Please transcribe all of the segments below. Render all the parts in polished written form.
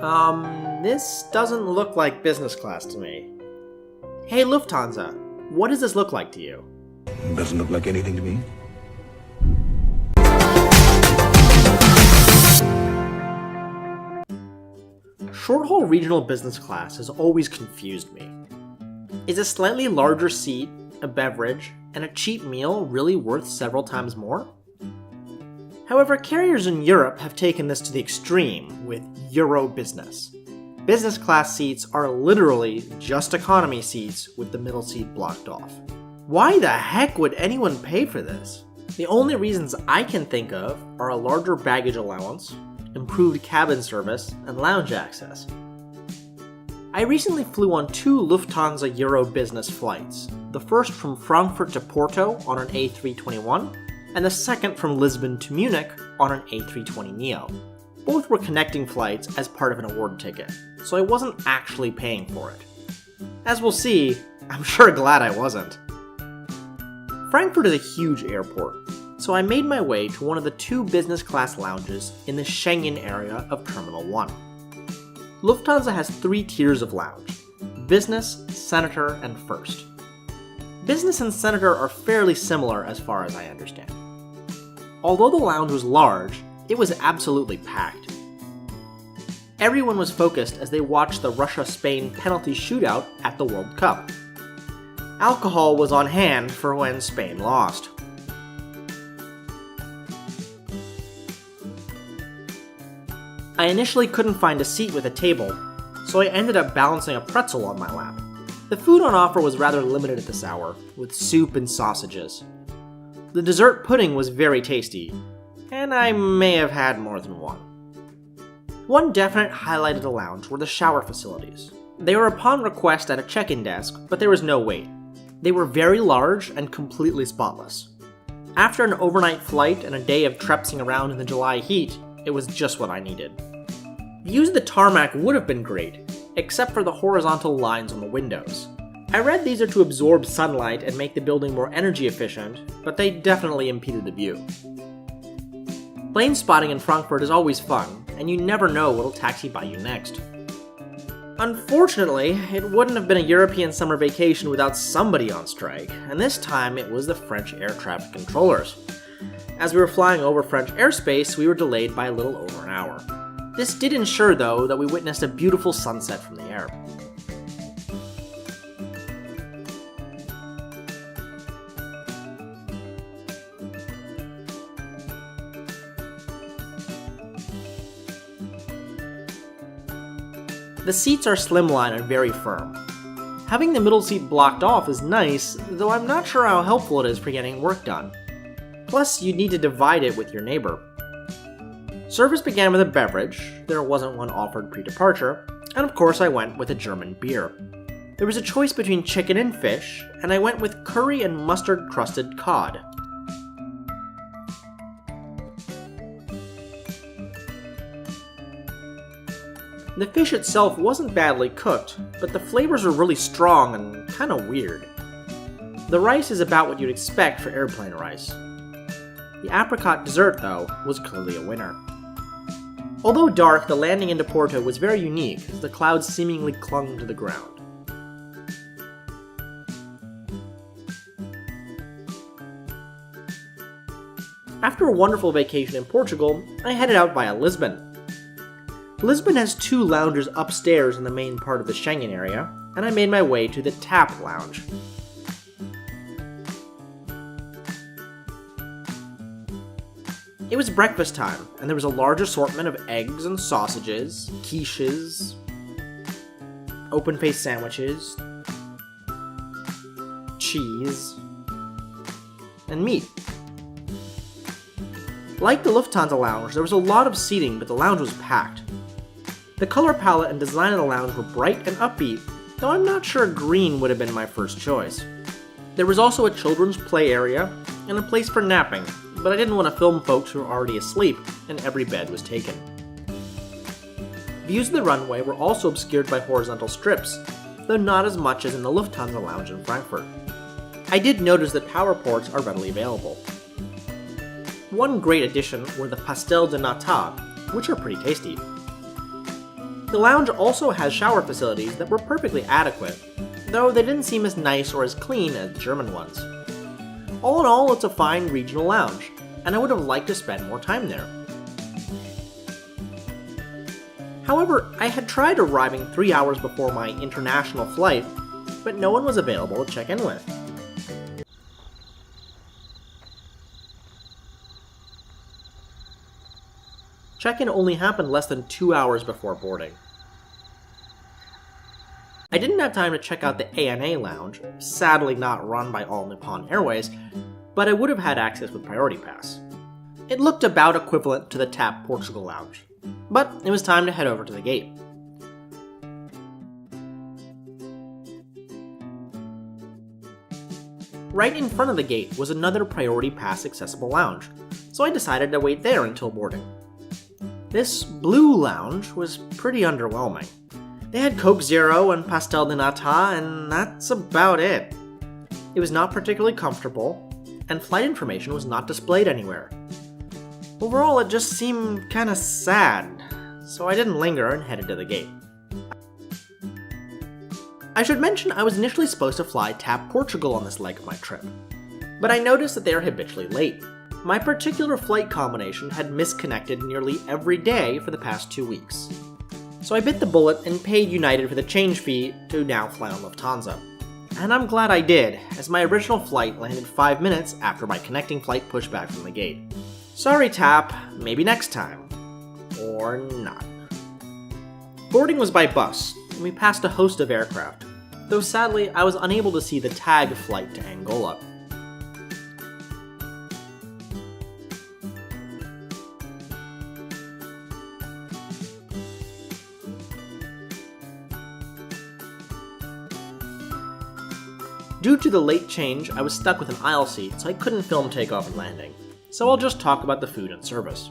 This doesn't look like business class to me. Hey Lufthansa, what does this look like to you? Doesn't look like anything to me. Short-haul regional business class has always confused me. Is a slightly larger seat, a beverage, and a cheap meal really worth several times more? However, carriers in Europe have taken this to the extreme with Euro Business. Business class seats are literally just economy seats with the middle seat blocked off. Why the heck would anyone pay for this? The only reasons I can think of are a larger baggage allowance, improved cabin service, and lounge access. I recently flew on 2 Lufthansa Euro Business flights, the first from Frankfurt to Porto on an A321, and the second from Lisbon to Munich on an A320neo. Both were connecting flights as part of an award ticket, so I wasn't actually paying for it. As we'll see, I'm sure glad I wasn't. Frankfurt is a huge airport, so I made my way to one of the 2 business class lounges in the Schengen area of Terminal 1. Lufthansa has 3 tiers of lounge: Business, Senator, and First. Business and Senator are fairly similar as far as I understand. Although the lounge was large, it was absolutely packed. Everyone was focused as they watched the Russia-Spain penalty shootout at the World Cup. Alcohol was on hand for when Spain lost. I initially couldn't find a seat with a table, so I ended up balancing a pretzel on my lap. The food on offer was rather limited at this hour, with soup and sausages. The dessert pudding was very tasty, and I may have had more than one. One definite highlight of the lounge were the shower facilities. They were upon request at a check-in desk, but there was no wait. They were very large and completely spotless. After an overnight flight and a day of trepsing around in the July heat, it was just what I needed. Views of the tarmac would have been great, except for the horizontal lines on the windows. I read these are to absorb sunlight and make the building more energy efficient, but they definitely impeded the view. Plane spotting in Frankfurt is always fun, and you never know what'll taxi by you next. Unfortunately, it wouldn't have been a European summer vacation without somebody on strike, and this time it was the French air traffic controllers. As we were flying over French airspace, we were delayed by a little over an hour. This did ensure, though, that we witnessed a beautiful sunset from the air. The seats are slimline and very firm. Having the middle seat blocked off is nice, though I'm not sure how helpful it is for getting work done. Plus, you'd need to divide it with your neighbor. Service began with a beverage, there wasn't one offered pre-departure, and of course I went with a German beer. There was a choice between chicken and fish, and I went with curry and mustard-crusted cod. The fish itself wasn't badly cooked, but the flavors were really strong and kinda weird. The rice is about what you'd expect for airplane rice. The apricot dessert, though, was clearly a winner. Although dark, the landing into Porto was very unique, as the clouds seemingly clung to the ground. After a wonderful vacation in Portugal, I headed out via Lisbon. Lisbon has 2 lounges upstairs in the main part of the Schengen area, and I made my way to the TAP lounge. It was breakfast time, and there was a large assortment of eggs and sausages, quiches, open-faced sandwiches, cheese, and meat. Like the Lufthansa lounge, there was a lot of seating, but the lounge was packed. The color palette and design of the lounge were bright and upbeat, though I'm not sure green would have been my first choice. There was also a children's play area and a place for napping, but I didn't want to film folks who were already asleep, and every bed was taken. Views of the runway were also obscured by horizontal strips, though not as much as in the Lufthansa lounge in Frankfurt. I did notice that power ports are readily available. One great addition were the pastel de nata, which are pretty tasty. The lounge also has shower facilities that were perfectly adequate, though they didn't seem as nice or as clean as German ones. All in all, it's a fine regional lounge, and I would have liked to spend more time there. However, I had tried arriving 3 hours before my international flight, but no one was available to check in with. Check-in only happened less than 2 hours before boarding. I didn't have time to check out the ANA lounge, sadly not run by All Nippon Airways, but I would have had access with Priority Pass. It looked about equivalent to the TAP Portugal lounge, but it was time to head over to the gate. Right in front of the gate was another Priority Pass accessible lounge, so I decided to wait there until boarding. This blue lounge was pretty underwhelming. They had Coke Zero and Pastel de Nata, and that's about it. It was not particularly comfortable, and flight information was not displayed anywhere. Overall, it just seemed kinda sad, so I didn't linger and headed to the gate. I should mention I was initially supposed to fly TAP Portugal on this leg of my trip, but I noticed that they are habitually late. My particular flight combination had misconnected nearly every day for the past 2 weeks. So I bit the bullet and paid United for the change fee to now fly on Lufthansa. And I'm glad I did, as my original flight landed 5 minutes after my connecting flight pushed back from the gate. Sorry TAP, maybe next time. Or not. Boarding was by bus, and we passed a host of aircraft, though sadly I was unable to see the TAG flight to Angola. Due to the late change, I was stuck with an aisle seat, so I couldn't film takeoff and landing, so I'll just talk about the food and service.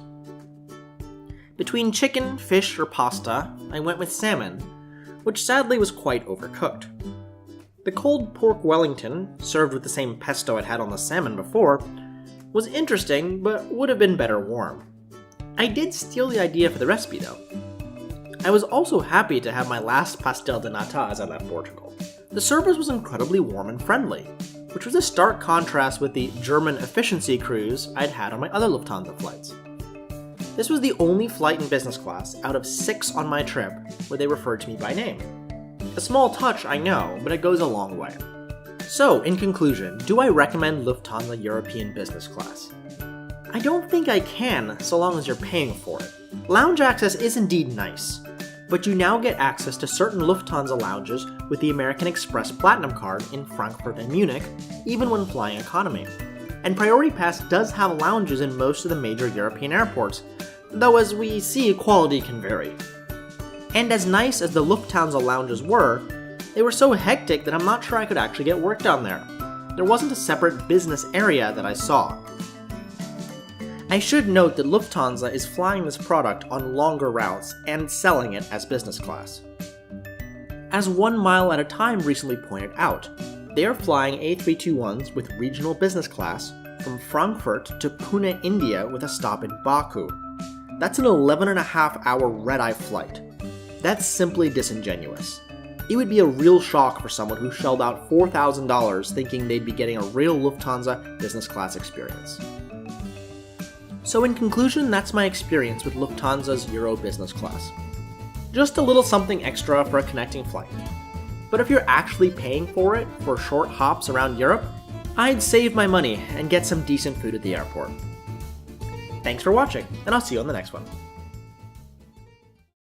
Between chicken, fish, or pasta, I went with salmon, which sadly was quite overcooked. The cold pork Wellington, served with the same pesto I'd had on the salmon before, was interesting, but would have been better warm. I did steal the idea for the recipe though. I was also happy to have my last pastel de nata as I left Portugal. The service was incredibly warm and friendly, which was a stark contrast with the German efficiency cruise I'd had on my other Lufthansa flights. This was the only flight in business class out of 6 on my trip where they referred to me by name. A small touch, I know, but it goes a long way. So, in conclusion, do I recommend Lufthansa European Business Class? I don't think I can, so long as you're paying for it. Lounge access is indeed nice, but you now get access to certain Lufthansa lounges with the American Express Platinum card in Frankfurt and Munich, even when flying economy. And Priority Pass does have lounges in most of the major European airports, though as we see, quality can vary. And as nice as the Lufthansa lounges were, they were so hectic that I'm not sure I could actually get work done there. There wasn't a separate business area that I saw. I should note that Lufthansa is flying this product on longer routes and selling it as business class. As 1 Mile at a Time recently pointed out, they are flying A321s with regional business class from Frankfurt to Pune, India with a stop in Baku. That's an 11.5-hour red-eye flight. That's simply disingenuous. It would be a real shock for someone who shelled out $4,000 thinking they'd be getting a real Lufthansa business class experience. So in conclusion, that's my experience with Lufthansa's Euro Business Class. Just a little something extra for a connecting flight. But if you're actually paying for it for short hops around Europe, I'd save my money and get some decent food at the airport. Thanks for watching, and I'll see you on the next one.